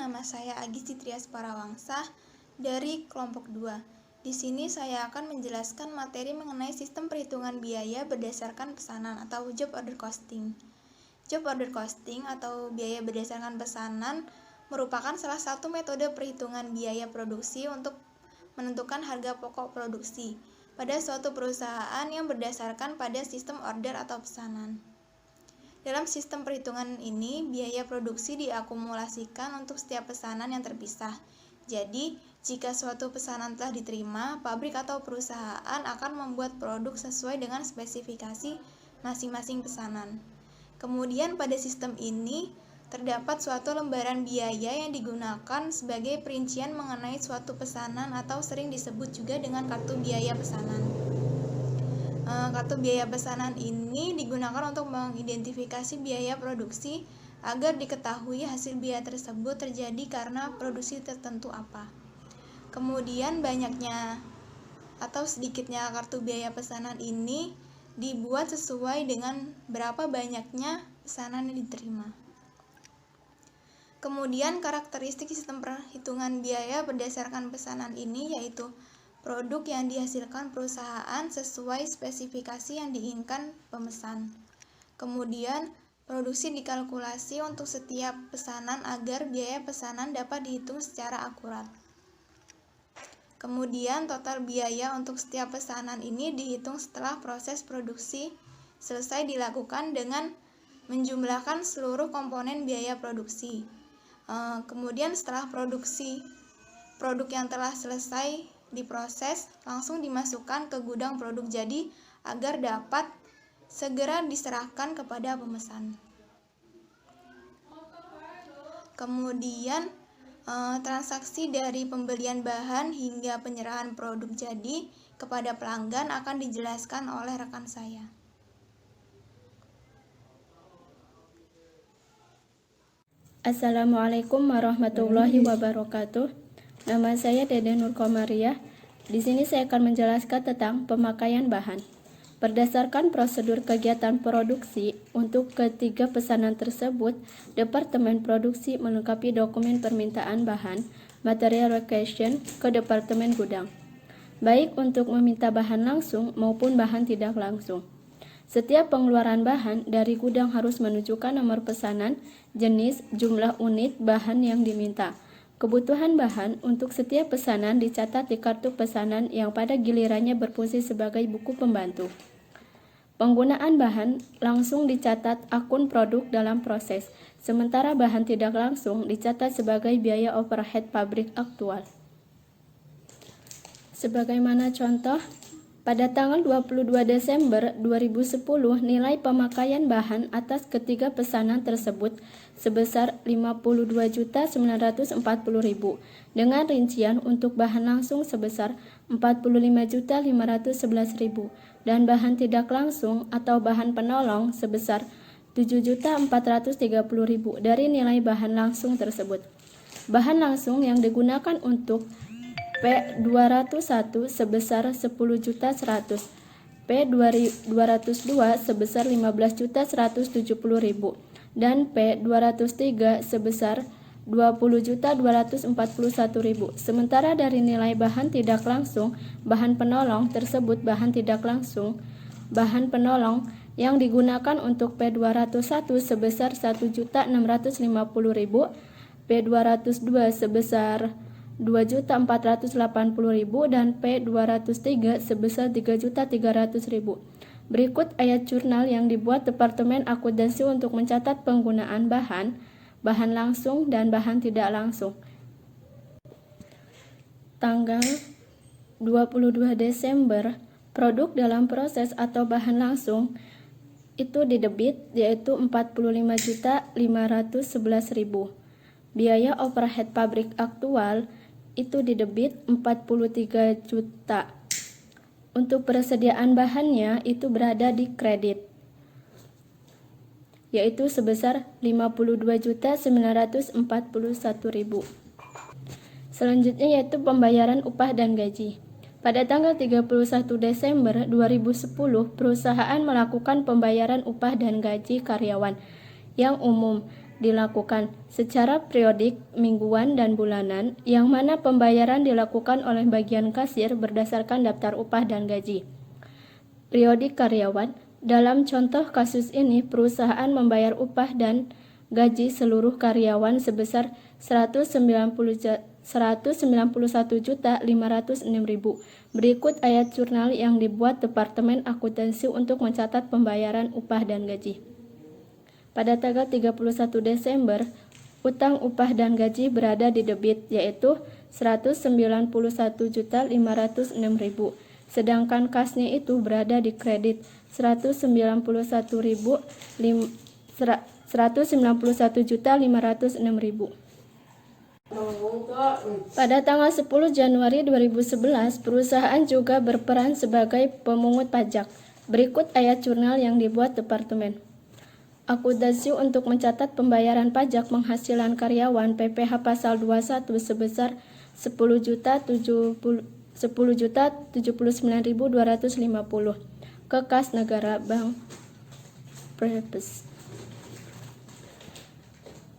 nama saya Agis Citrias Parawangsa dari kelompok 2. Di sini saya akan menjelaskan materi mengenai sistem perhitungan biaya berdasarkan pesanan atau job order costing. Job order costing atau biaya berdasarkan pesanan merupakan salah satu metode perhitungan biaya produksi untuk menentukan harga pokok produksi pada suatu perusahaan yang berdasarkan pada sistem order atau pesanan. Dalam sistem perhitungan ini, biaya produksi diakumulasikan untuk setiap pesanan yang terpisah. Jadi, jika suatu pesanan telah diterima, pabrik atau perusahaan akan membuat produk sesuai dengan spesifikasi masing-masing pesanan. Kemudian pada sistem ini, terdapat suatu lembaran biaya yang digunakan sebagai perincian mengenai suatu pesanan atau sering disebut juga dengan kartu biaya pesanan. Kartu biaya pesanan ini digunakan untuk mengidentifikasi biaya produksi agar diketahui hasil biaya tersebut terjadi karena produksi tertentu apa. Kemudian banyaknya atau sedikitnya kartu biaya pesanan ini dibuat sesuai dengan berapa banyaknya pesanan yang diterima. Kemudian karakteristik sistem perhitungan biaya berdasarkan pesanan ini yaitu produk yang dihasilkan perusahaan sesuai spesifikasi yang diinginkan pemesan. Kemudian, produksi dikalkulasi untuk setiap pesanan agar biaya pesanan dapat dihitung secara akurat. Kemudian, total biaya untuk setiap pesanan ini dihitung setelah proses produksi selesai dilakukan dengan menjumlahkan seluruh komponen biaya produksi. Kemudian, setelah produksi, produk yang telah selesai diproses langsung dimasukkan ke gudang produk jadi agar dapat segera diserahkan kepada pemesan. Kemudian transaksi dari pembelian bahan hingga penyerahan produk jadi kepada pelanggan akan dijelaskan oleh rekan saya. Assalamualaikum warahmatullahi wabarakatuh. Nama saya Dede Nur Komariah. Di sini saya akan menjelaskan tentang pemakaian bahan. Berdasarkan prosedur kegiatan produksi untuk ketiga pesanan tersebut, Departemen Produksi melengkapi dokumen permintaan bahan, material requisition ke Departemen Gudang, baik untuk meminta bahan langsung maupun bahan tidak langsung. Setiap pengeluaran bahan dari gudang harus menunjukkan nomor pesanan, jenis, jumlah unit bahan yang diminta. Kebutuhan bahan untuk setiap pesanan dicatat di kartu pesanan yang pada gilirannya berfungsi sebagai buku pembantu. Penggunaan bahan langsung dicatat akun produk dalam proses, sementara bahan tidak langsung dicatat sebagai biaya overhead pabrik aktual. Sebagaimana contoh, pada tanggal 22 Desember 2010, nilai pemakaian bahan atas ketiga pesanan tersebut sebesar 52.940.000 dengan rincian untuk bahan langsung sebesar 45.511.000 dan bahan tidak langsung atau bahan penolong sebesar 7.430.000 dari nilai bahan langsung tersebut. Bahan langsung yang digunakan untuk P201 sebesar 10.100, P202 sebesar 15.170.000 dan P203 sebesar 20.241.000. Sementara dari nilai bahan tidak langsung, bahan penolong tersebut bahan tidak langsung, bahan penolong yang digunakan untuk P201 sebesar 1.650.000, P202 sebesar 2.480.000 dan P203 sebesar 3.300.000. Berikut ayat jurnal yang dibuat Departemen Akuntansi untuk mencatat penggunaan bahan, bahan langsung dan bahan tidak langsung. Tanggal 22 Desember, produk dalam proses atau bahan langsung itu didebit yaitu 45.511.000. Biaya overhead pabrik aktual itu didebit 43 juta. Untuk persediaan bahannya itu berada di kredit, yaitu sebesar 52.941.000. Selanjutnya yaitu pembayaran upah dan gaji. Pada tanggal 31 Desember 2010, perusahaan melakukan pembayaran upah dan gaji karyawan yang umum dilakukan secara periodik, mingguan, dan bulanan, yang mana pembayaran dilakukan oleh bagian kasir berdasarkan daftar upah dan gaji. Periodik karyawan. Dalam contoh kasus ini, perusahaan membayar upah dan gaji seluruh karyawan sebesar 191.506.000. Berikut ayat jurnal yang dibuat Departemen Akuntansi untuk mencatat pembayaran upah dan gaji. Pada tanggal 31 Desember, utang upah dan gaji berada di debit, yaitu 191.506.000. Sedangkan kasnya itu berada di kredit 191.506.000. Pada tanggal 10 Januari 2011, perusahaan juga berperan sebagai pemungut pajak. Berikut ayat jurnal yang dibuat Departemen Akuntansi untuk mencatat pembayaran pajak penghasilan karyawan PPh Pasal 21 sebesar 10.079.250 ke kas negara Bank Prebes.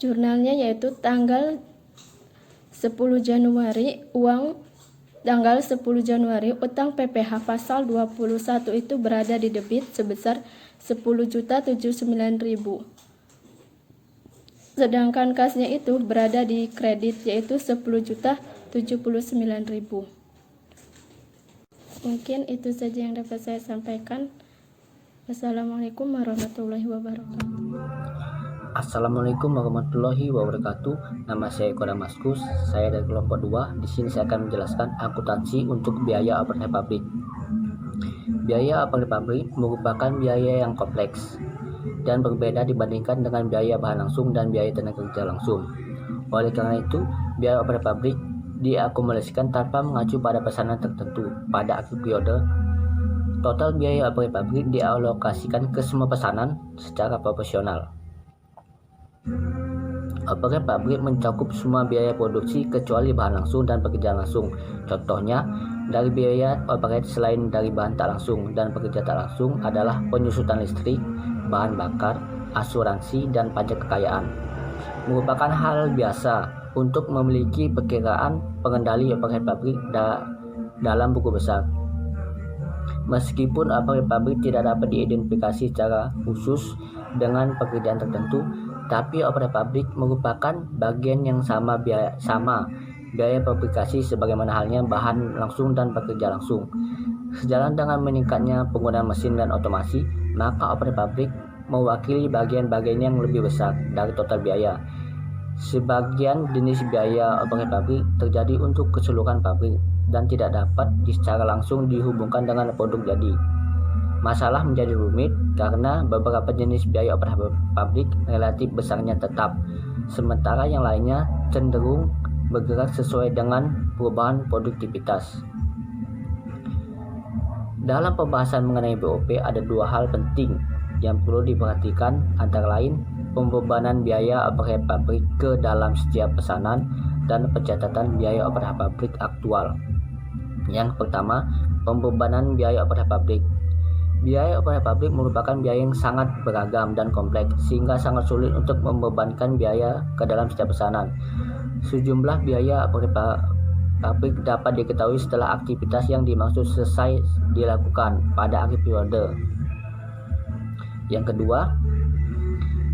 Jurnalnya yaitu tanggal 10 Januari utang PPh Pasal 21 itu berada di debit sebesar 10.079.000. Sedangkan kasnya itu berada di kredit yaitu 10.079.000. Mungkin itu saja yang dapat saya sampaikan. Wassalamualaikum warahmatullahi wabarakatuh. Assalamualaikum warahmatullahi wabarakatuh. Nama saya Eko Damaskus. Saya dari kelompok 2. Di sini saya akan menjelaskan akuntansi untuk biaya operasional pabrik. Biaya operasional pabrik merupakan biaya yang kompleks dan berbeda dibandingkan dengan biaya bahan langsung dan biaya tenaga kerja langsung. Oleh karena itu, biaya operasional pabrik diakumulasikan tanpa mengacu pada pesanan tertentu pada akhir periode. Total biaya operasional pabrik dialokasikan ke semua pesanan secara proporsional. Operasional pabrik mencakup semua biaya produksi kecuali bahan langsung dan pekerjaan langsung. Contohnya, dari biaya operasional selain dari bahan tak langsung dan pekerja tak langsung adalah penyusutan listrik, bahan bakar, asuransi, dan pajak kekayaan. Merupakan hal biasa untuk memiliki perkiraan pengendali operasional pabrik dalam buku besar. Meskipun operasional pabrik tidak dapat diidentifikasi secara khusus dengan pekerjaan tertentu, tapi operasional pabrik merupakan bagian yang sama biaya fabrikasi sebagaimana halnya bahan langsung dan pekerja langsung. Sejalan dengan meningkatnya penggunaan mesin dan otomasi, maka operasional pabrik mewakili bagian-bagian yang lebih besar dari total biaya. Sebagian jenis biaya operasional pabrik terjadi untuk keseluruhan pabrik dan tidak dapat secara langsung dihubungkan dengan produk jadi. Masalah menjadi rumit karena beberapa jenis biaya operasional pabrik relatif besarnya tetap, sementara yang lainnya cenderung bergerak sesuai dengan perubahan produktivitas. Dalam pembahasan mengenai BOP ada dua hal penting yang perlu diperhatikan, antara lain pembebanan biaya operasional pabrik ke dalam setiap pesanan dan pencatatan biaya operasional pabrik aktual. Yang pertama, pembebanan biaya operasional pabrik. Biaya operasional pabrik merupakan biaya yang sangat beragam dan kompleks sehingga sangat sulit untuk membebankan biaya ke dalam setiap pesanan. Sejumlah biaya operasional pabrik dapat diketahui setelah aktivitas yang dimaksud selesai dilakukan pada akhir periode. Yang kedua,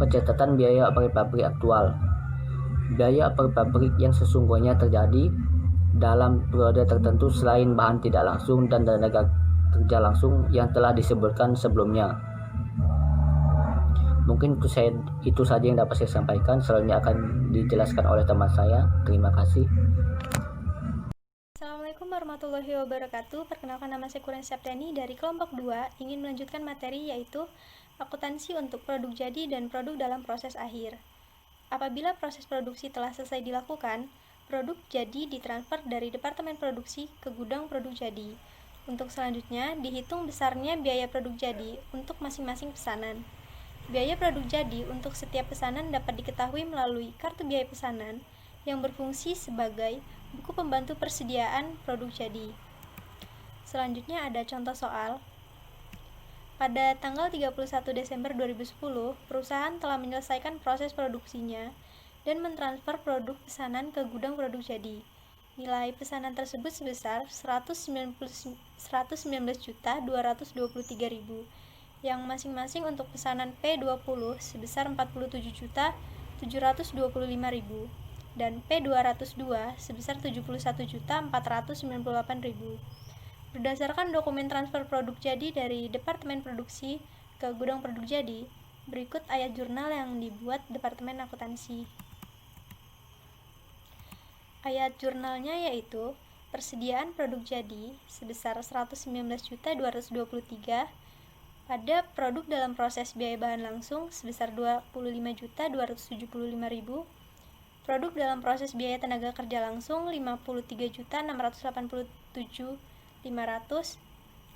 pencatatan biaya operasional pabrik aktual. Biaya operasional pabrik yang sesungguhnya terjadi dalam periode tertentu selain bahan tidak langsung dan tenaga kerja langsung yang telah disebutkan sebelumnya. Mungkin itu saja yang dapat saya sampaikan. Selanjutnya akan dijelaskan oleh teman saya. Terima kasih. Assalamualaikum warahmatullahi wabarakatuh. Perkenalkan, nama saya Kuren Septiani dari kelompok 2, ingin melanjutkan materi yaitu akuntansi untuk produk jadi dan produk dalam proses akhir. Apabila proses produksi telah selesai dilakukan, produk jadi ditransfer dari departemen produksi ke gudang produk jadi. Untuk selanjutnya, dihitung besarnya biaya produk jadi untuk masing-masing pesanan. Biaya produk jadi untuk setiap pesanan dapat diketahui melalui kartu biaya pesanan yang berfungsi sebagai buku pembantu persediaan produk jadi. Selanjutnya ada contoh soal. Pada tanggal 31 Desember 2010, perusahaan telah menyelesaikan proses produksinya dan mentransfer produk pesanan ke gudang produk jadi. Nilai pesanan tersebut sebesar 119.223.000, yang masing-masing untuk pesanan P20 sebesar 47.725.000 dan P202 sebesar 71.498.000. Berdasarkan dokumen transfer produk jadi dari Departemen Produksi ke gudang produk jadi, berikut ayat jurnal yang dibuat Departemen Akuntansi. Ayat jurnalnya yaitu persediaan produk jadi sebesar 119.223, pada produk dalam proses biaya bahan langsung sebesar 25.275.000, produk dalam proses biaya tenaga kerja langsung 53.687.500,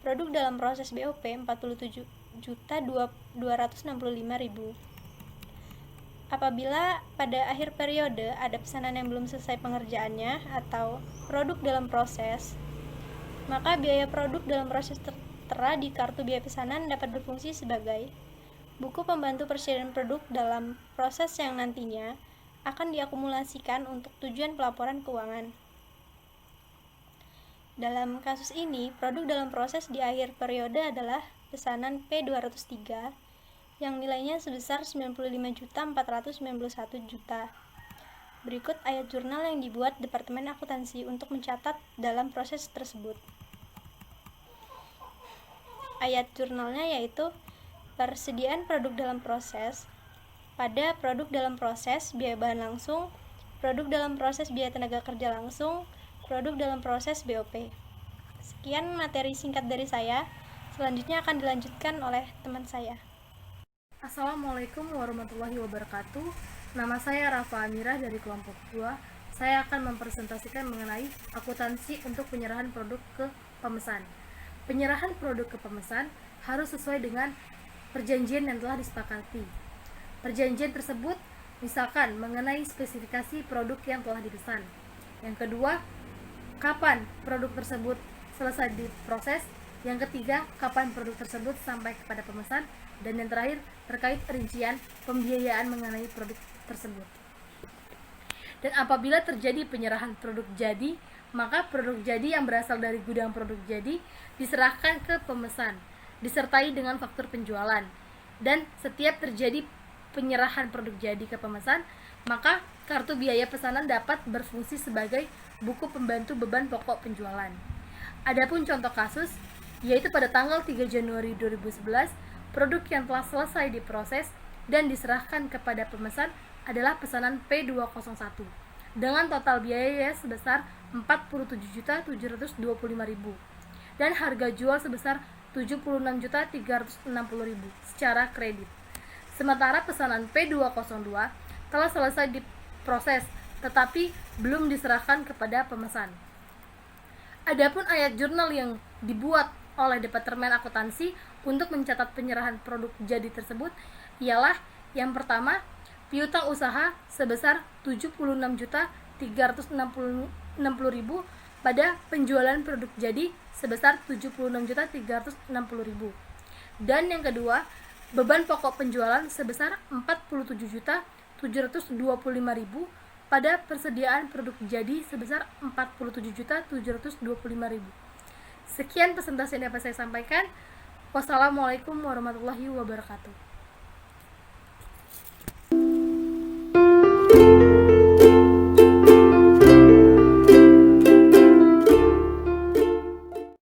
produk dalam proses BOP 47.265.000. Apabila pada akhir periode ada pesanan yang belum selesai pengerjaannya atau produk dalam proses, maka biaya produk dalam proses tertera di kartu biaya pesanan dapat berfungsi sebagai buku pembantu persediaan produk dalam proses yang nantinya akan diakumulasikan untuk tujuan pelaporan keuangan. Dalam kasus ini, produk dalam proses di akhir periode adalah pesanan P203 yang nilainya sebesar 95.491.000. Berikut ayat jurnal yang dibuat Departemen Akuntansi untuk mencatat dalam proses tersebut. Ayat jurnalnya yaitu persediaan produk dalam proses. Pada produk dalam proses biaya bahan langsung, produk dalam proses biaya tenaga kerja langsung, produk dalam proses BOP. Sekian materi singkat dari saya. Selanjutnya akan dilanjutkan oleh teman saya. Assalamualaikum warahmatullahi wabarakatuh. Nama saya Rafa Amirah dari kelompok 2. Saya akan mempresentasikan mengenai akuntansi untuk penyerahan produk ke pemesan. Penyerahan produk ke pemesan harus sesuai dengan perjanjian yang telah disepakati. Perjanjian tersebut misalkan mengenai spesifikasi produk yang telah dipesan. Yang kedua, kapan produk tersebut selesai diproses. Yang ketiga, kapan produk tersebut sampai kepada pemesan. Dan yang terakhir, terkait rincian pembiayaan mengenai produk tersebut. Dan apabila terjadi penyerahan produk jadi, maka produk jadi yang berasal dari gudang produk jadi diserahkan ke pemesan, disertai dengan faktur penjualan. Dan setiap terjadi penyerahan produk jadi ke pemesan, maka kartu biaya pesanan dapat berfungsi sebagai buku pembantu beban pokok penjualan. Adapun contoh kasus, yaitu pada tanggal 3 Januari 2011, produk yang telah selesai diproses dan diserahkan kepada pemesan adalah pesanan P201 dengan total biaya sebesar 47.725.000 dan harga jual sebesar 76.360.000 secara kredit. Sementara pesanan P202 telah selesai diproses tetapi belum diserahkan kepada pemesan. Adapun ayat jurnal yang dibuat oleh Departemen Akuntansi untuk mencatat penyerahan produk jadi tersebut ialah yang pertama, piutang usaha sebesar 76.360.000 pada penjualan produk jadi sebesar 76.360.000. Dan yang kedua, beban pokok penjualan sebesar 47.725.000 pada persediaan produk jadi sebesar 47.725.000. Sekian presentasi yang dapat saya sampaikan. Wassalamualaikum warahmatullahi wabarakatuh.